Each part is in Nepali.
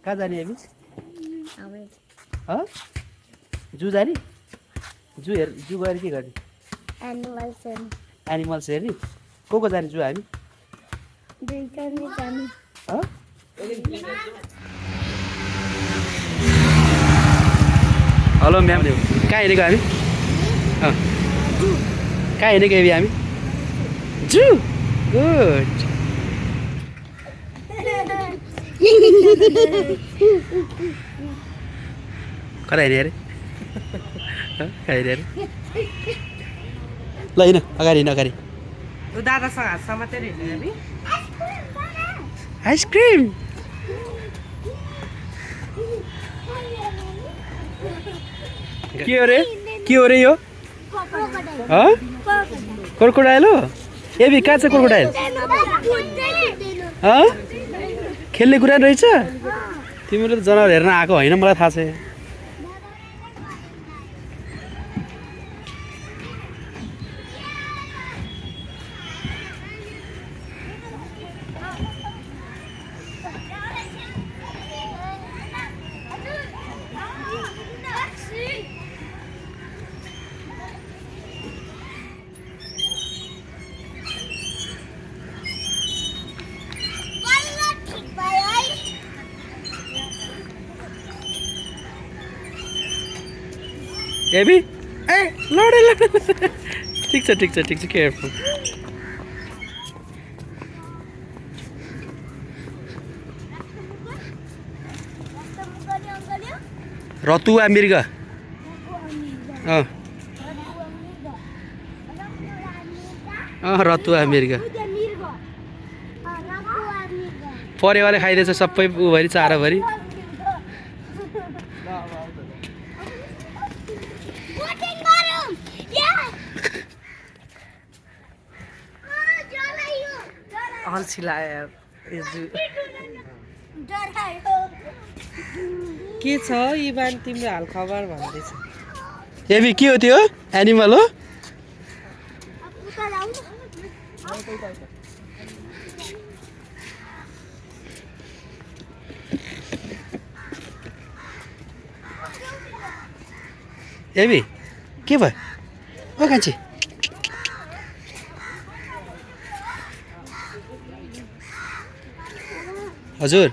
कहाँ जाने अभी जू जाने जू गएर के गर्ने एनिमल्स हेर्ने को जाने जू हामी हेलो म्याम कहाँ हिँडेको हामी कहाँ हिँडेको अभी हामी जू गुड कता हिँड्यो अरे कहाँ हिँड्यो अरे ल हिँड अगाडि हिँड अगाडि दादासँग हात समातेर हिँड्यो हामी आइसक्रिम के हो रे यो क्रोकोडाइल हो एबी कहाँ छ क्रोकोडाइल खेल्ने कुरा रहेछ तिमीले त जनावर हेर्न आएको होइन मलाई थाहा छ एबी ए लडे ठिक छ केयरफुल रतुवा मृग रतुवा मृग परेवाले खाइदिएछ सबै उभरि चारोभरि अल्छी लाग्यो के छ इभान तिम्रो हाल खबर भन्दैछ एबी के हो त्यो एनिमल हो एबी के भयो ओ कान्छी हजुर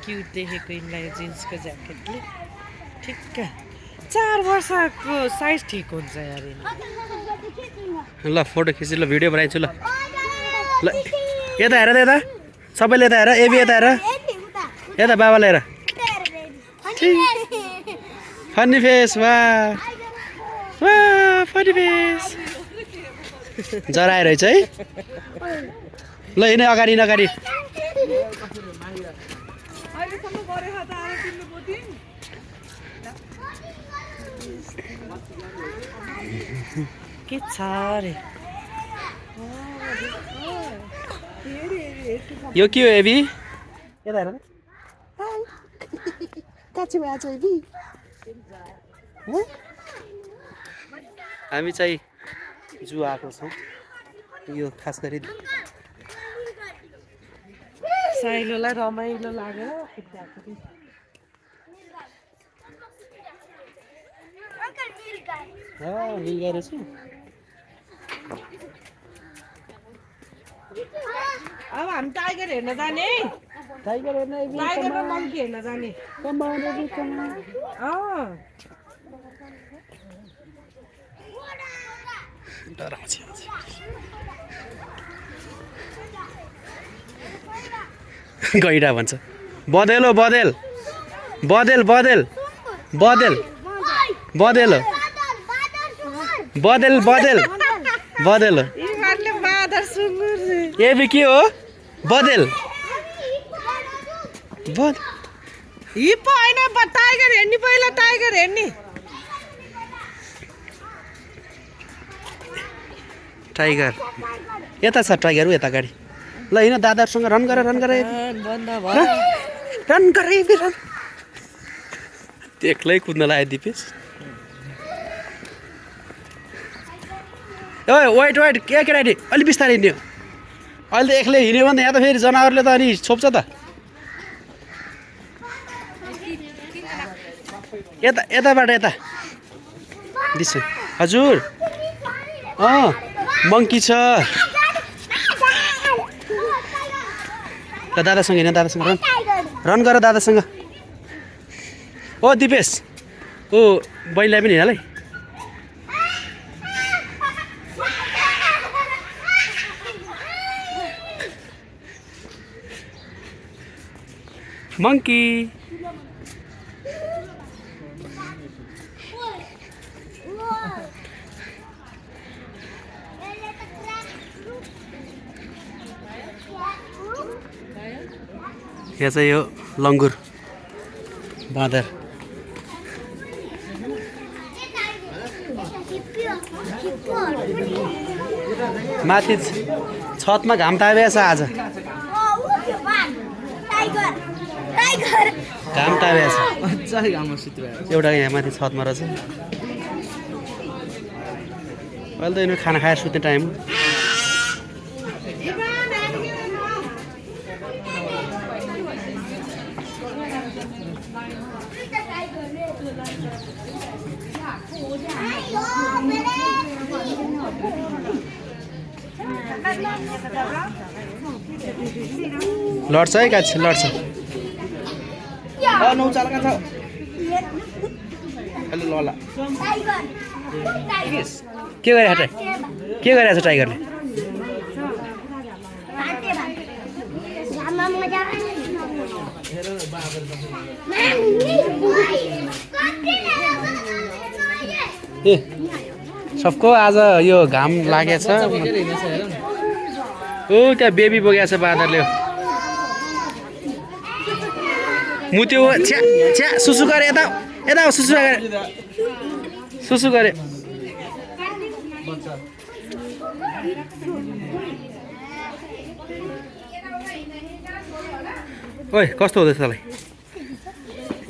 क्युट देखेको यिनलाई जिन्सको ज्याकेटले ठिक्क 4 वर्षको साइज ठिक हुन्छ यार ल फोटो खिच्छु ल भिडियो बनाइछु ल ल यता हेर यता सबैले यता हेर एबी यता हेर यता बाबालाई हेर फनी फेस वाह फनी फेस जरा रहेछ है ल हिँड अगाडि के छ रे यो के हो एबी यता हेर काची भएछ एबी हामी चाहिँ जू आएको छौँ यो खास गरी साइलोलाई रमाइलो लागेर अब हामी टाइगर हेर्न जाने टाइगर हेर्न टाइगर र मङ्की हेर्न जाने गैडा भन्छ बदेल हो बदेल बदेल बदेल बदेल बदेल हो बदेल बदेल बदेल हो एबी के हो बदेल हिप्पो होइन टाइगर हेर्ने पहिला टाइगर हेर्ने टाइगर यता छ टाइगर यता गाडी ल हिँड दादाहरूसँग रन गर रन एक्लै कुद्न लाग्यो दिपेश ओए वेट के केटाटी अलि बिस्तारै हिँड्यो अहिले त एक्लै हिँड्यो भने यहाँ त फेरि जनावरले त अनि छोप्छ त यता यताबाट यता दिस हजुर मङ्की छ ल दादासँग हिँड दादासँग रन गर दादासँग ओ दिपेश ओ बहिनीलाई पनि हिँड है मङ्की यहाँ चाहिँ यो लङ्गुर बाँदर माथि छतमा घाम ताबेको छ आज घाम ताबेको छ एउटा यहाँ माथि छतमा रहेछ अहिले त यिनीहरू खाना खाएर सुत्ने टाइम लड्छ है काछ लड्छ के गरिरहेको छ टाइगरले ए सबको आज यो घाम लागेछ ओ त्यहाँ बेबी बोकेको छ बाँदरले मुत्यो छ्या छ्या सुसु गरे यता यता सुसु गरे सुसु गरे ओइ कस्तो हुँदैछ तँलाई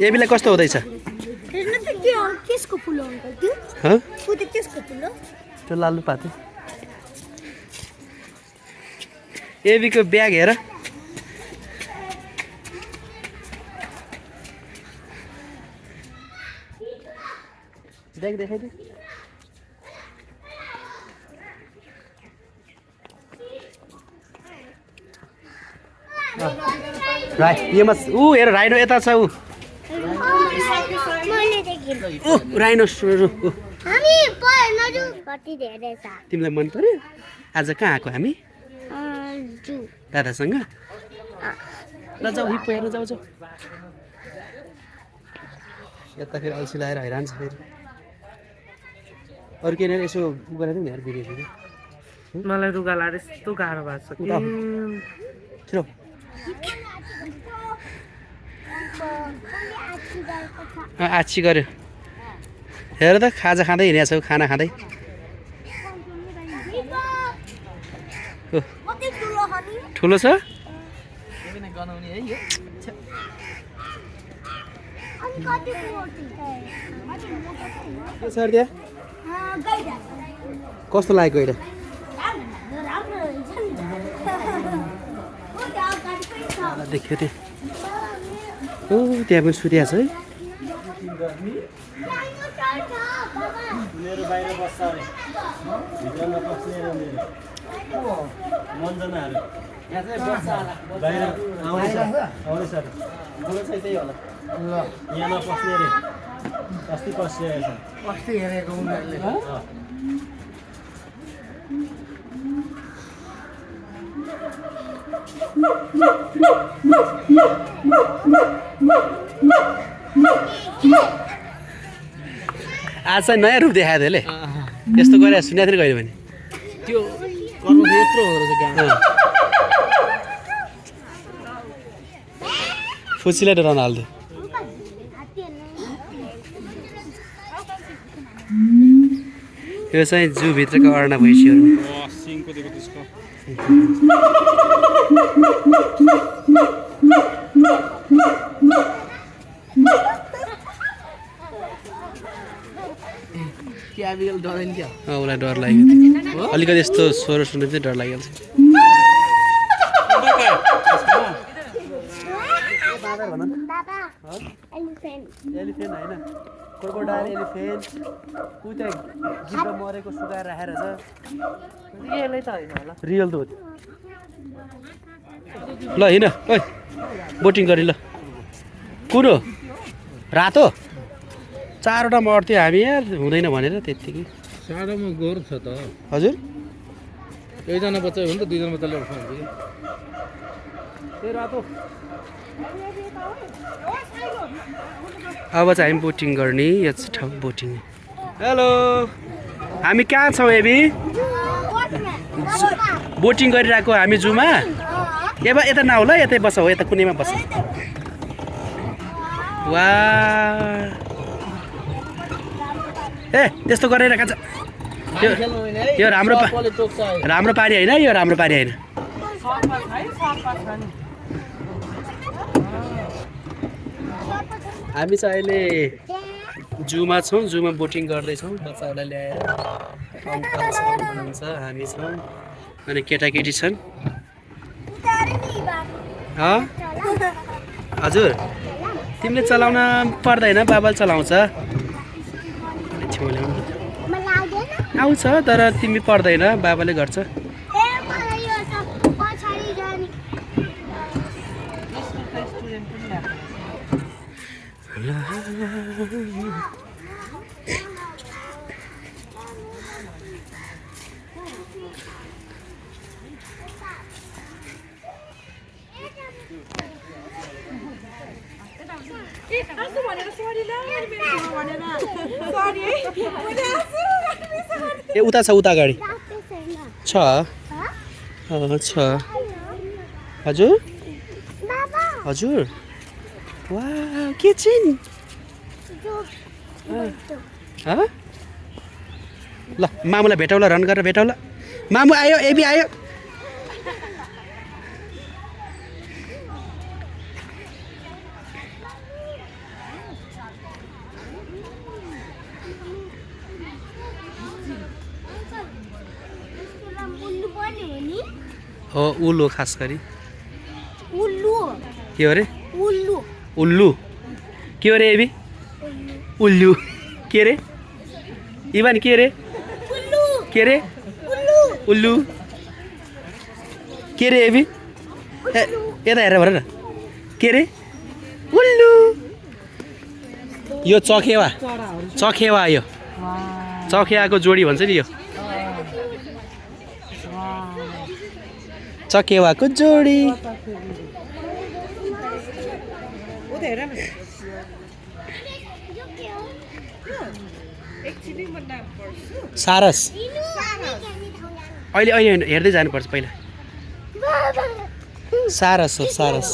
एबीलाई कस्तो हुँदैछ त्यो लालु पाते एबीको ब्याग हेर ब्याग देखाइदिए राई योमा ऊ हेर राइनो यता छ ऊ राइनो तिमीलाई मन पर्यो आज कहाँ आएको हामी दादासँग ल जाऊ हिप्पो हेर्न जाऊ जाऊ यता फेरि अल्छी लगाएर हैरान छ फेरि अरू के यसो उ गरेर नि हेर भिडियो मलाई रुगा लाएर यस्तो गाह्रो भएको छ छिटो आछी गर्यो हेर त खाजा खाँदै हिँडेको छौ खाना खाँदै ठुलो छ सर त्यहाँ कस्तो लाग्यो गइरा देख्यो त्यहाँ ओ त्यहाँ पनि सुतिएको छ है मेरो बाहिर बस्छ अरे भित्रमा बस्ने मन्जनाहरू यहाँ चाहिँ बस्छ होला बाहिर आउँदैछ अरे बुढो चाहिँ त्यही होला ल यहाँ नपस्ने अरे अस्ति पसिरहेको छ अस्ति हेरेको उनीहरूले आज चाहिँ नयाँ रूप देखायो त्यसले यस्तो गरेर सुनेको थिएँ कहिले भने त्यो गर्नु यत्रो हुँदो रहेछ गाउँ फुसीलाई डराउन हाल्थ्यो यो चाहिँ जूभित्रको अर्ना भैँसीहरू डराइन्छ उसलाई डर लागेको थियो अलिकति यस्तो स्वर सुन्दा चाहिँ डर लागिहाल्छ जानकार भन न बाबा एलिफेन्ट एलिफेन्ट होइन क्रोकोडाइल एलिफेन्ट ऊ त्यहाँ जिब्रा मरेको सुकाएर राखेर छ रियलै त होइन होला रियल त हो त्यो ल हिँड ओइ बोटिङ गरी ल कुन हो रातो 4वटा मर्थ्यो हामी यार हुँदैन भनेर त्यत्तिकै साडोमा गोर छ त हजुर एकजना बच्चा हो नि त दुईजना बच्चाले उठाउँछ ए रातो अब चाहिँ हामी बोटिङ गर्ने यस ठाउँ बोटिङ हेलो हामी कहाँ छौँ एबी बोटिङ गरिरहेको हामी जूमा यता नआउ ल यतै बस हो यता कुनैमा बस वा ए त्यस्तो गरेर कहाँ छ यो राम्रो राम्रो पानी होइन यो राम्रो पानी होइन हामी चाहिँ अहिले जूमा छौँ जूमा बोटिङ गर्दैछौँ बच्चाहरूलाई ल्याएर अङ्कल हुनुहुन्छ हामी छौँ अनि केटाकेटी छन् हजुर तिमीले चलाउन पर्दैन बाबाले चलाउँछ आउँछ तर तिमी पर्दैन बाबाले गर्छ ए उता छ उता अगाडि छ छ हजुर हजुर वा के छिन् ल मामुलाई भेटौला रन गरेर भेटौला मामु आयो एबी आयो हो उल्लु खास गरी के हो अरे उल्लु के हो अरे एबी उल्लु के अरे इभान के अरे उल्लु के अरे एबी यता हेरेर भन न के अरे उल्लु यो चखेवा यो चखेवाको जोडी भन्छ नि यो चकेवाको जोडी सारस अहिले हेर्दै जानुपर्छ पहिला सारस हो सारस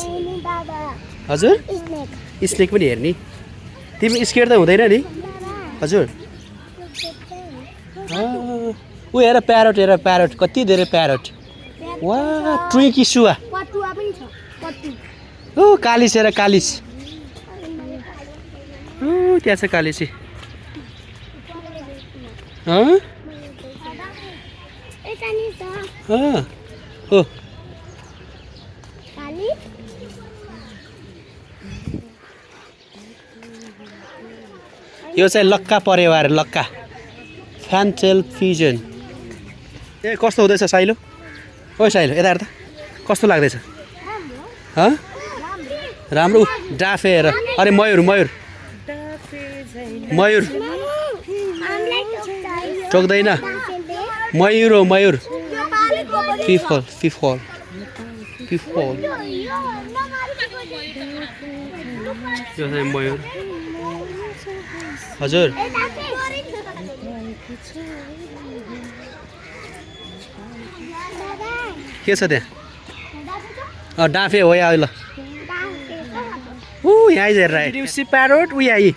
हजुर स्नेक पनि हेर्ने तिमी स्केयर त हुँदैन नि हजुर ऊ हेर प्यारोट कति धेरै प्यारोट वा ट्विकी सुवा ओ कालिस हेर कालिस त्यहाँ छ कालिसी हो यो चाहिँ लक्का परेवार लक्का फ्यान्टेल फिजन ए कस्तो हुँदैछ साइलो ओ साइलो यता हेर त कस्तो लाग्दैछ राम्रो डाफे हेर अरे मयूर टोक्दैन मयूर हो मयूर फिफल यो चाहिँ मयूर हजुर के छ त्यहाँ डाफे हो यहाँ ल यहाँ आइज हेर प्यारोट ऊ यहाँ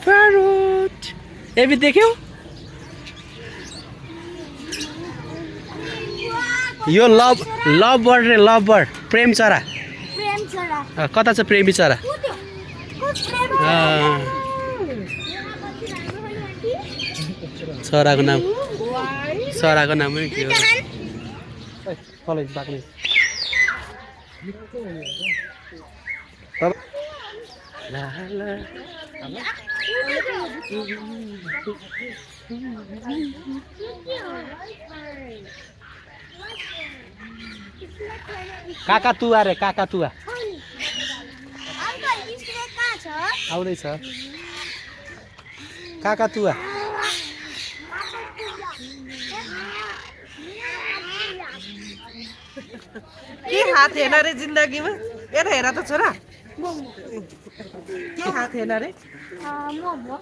प्यारोट एबी देख्यौ यो लभ बर्ड रे लभ बर्ड प्रेम चरा कता छ प्रेमी चरा चराको नाम पनि के हो ला ला काकातुवा रे काकातुवा आउँदैछ काकातुवा के हात हेर्न रे जिन्दगीमा हेर हेर त छोरा के हात हेर्न रे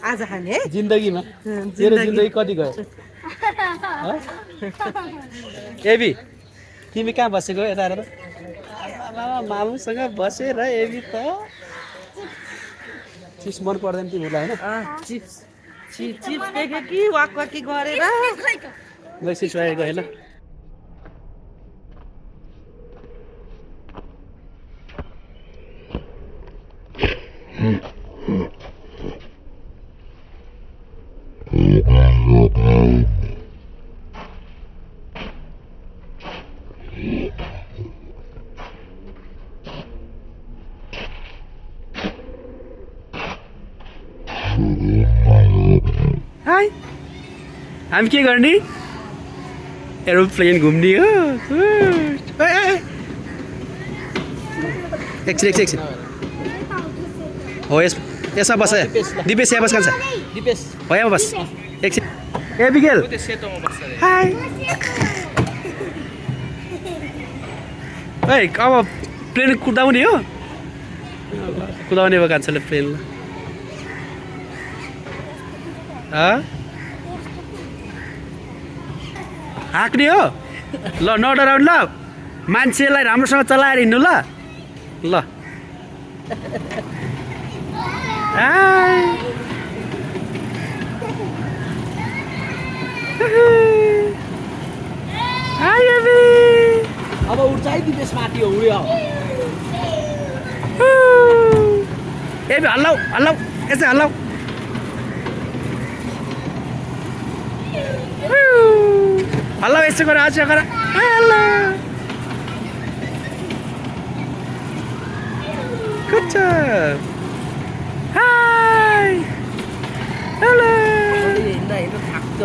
आज खाने है जिन्दगीमा तेरो जिन्दगी कति गयो एबी तिमी कहाँ बसेको यता हेर त मामुसँग बसेर एबी त चिप्स मन पर्दैन तिमीलाई होइन चिप्स चिप्स देख्यो कि वाक वाकी गरेर चिप्स राखेको होइन हाई हामी के गर्ने एरोप्लेन घुम्ने हो एकछिन हो यसमा बस दिपेश यहाँ बस कान्छ हो यहाँ बस एकछिन ए बिगेल हाई है अब प्लेन कुदाउने हो कुदाउने भयो कान्छले प्लेनलाई हाँक्ने हो ल नडराउनु ल मान्छेलाई राम्रोसँग चलाएर हिँड्नु ल ल अब उड्छ है दिपेश माथि हो उड्यो ए हल्लाउ हल्लाउ यसै हल्लाउ हल्लाउ यसो गर अझ गर हेलो गुड जब हाई हेलो हिँड्दा हिँड्दा थाक्छ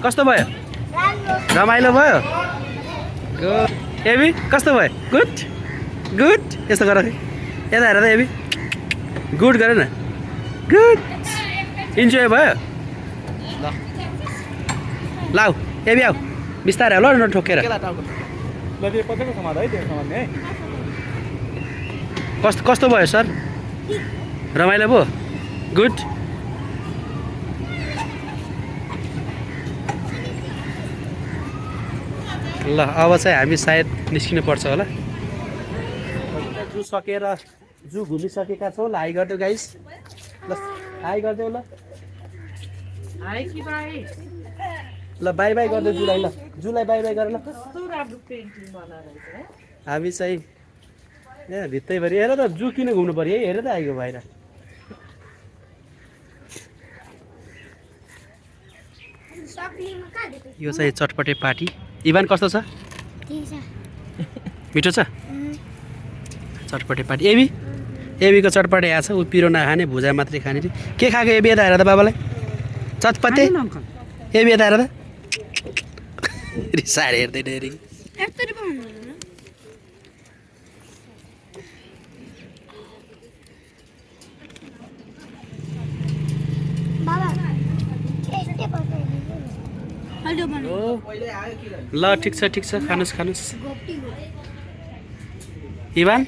कस्तो भयो रमाइलो भयो एबी कस्तो भयो गुड गुड यस्तो गर यता हेर त एबी गुड गर न गुड इन्जोय भयो ल लाउ एबी आऊ बिस्तारै ल नठोकेर कस्तो भयो सर रमाइलो भयो गुड ल अब चाहिँ हामी सायद निस्किनु पर्छ होला जू सकेर जू घुमिसकेका छौँ ल हाई गरिदेऊ गाइस ल हाई गरिदेऊ ल हाई कि बाई ल बाई बाई गरिदेऊ जुलाई ल जुलाई बाई बाई गर ल कस्तो राम्रो पेन्टिङ बनाएर है हामी चाहिँ ए भित्तैभरि हेर त जू किन घुम्नु पर्यो है हेर त आइगयो बाहिर यो चाहिँ चटपटे पार्टी इभान कस्तो छ मिठो छ चटपटे पार्टी एबीको चटपटे आएको छ ऊ पिरो नखाने भुजा मात्रै खाने के खाएको एबी यता हेर त बाबालाई चटपटे एबी यता हेर त रिसाएर हेर्दैन हेरी ल ठिक छ खानुहोस् खानुहोस् इभान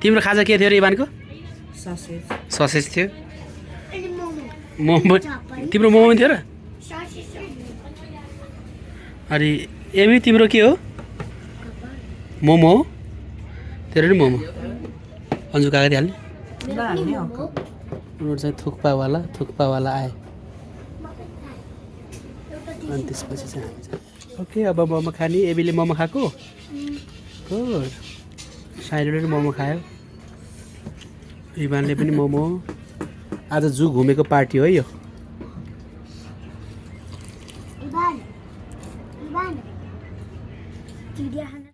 तिम्रो खाजा के थियो र इभानको ससेज थियो मोमो तिम्रो मोमो थियो र अनि एबी तिम्रो के हो मोमो हो तेरो नि मोमो अन्जु काका दिइहाल्ने उनीहरू चाहिँ थुक्पावाला आए अनि त्यसपछि चाहिँ ओके अब मोमो खाने एबीले मोमो खाएको गुड साइडले पनि मोमो खायो इभानले पनि मोमो आज जू घुमेको पार्टी हो यो चिडियाखाना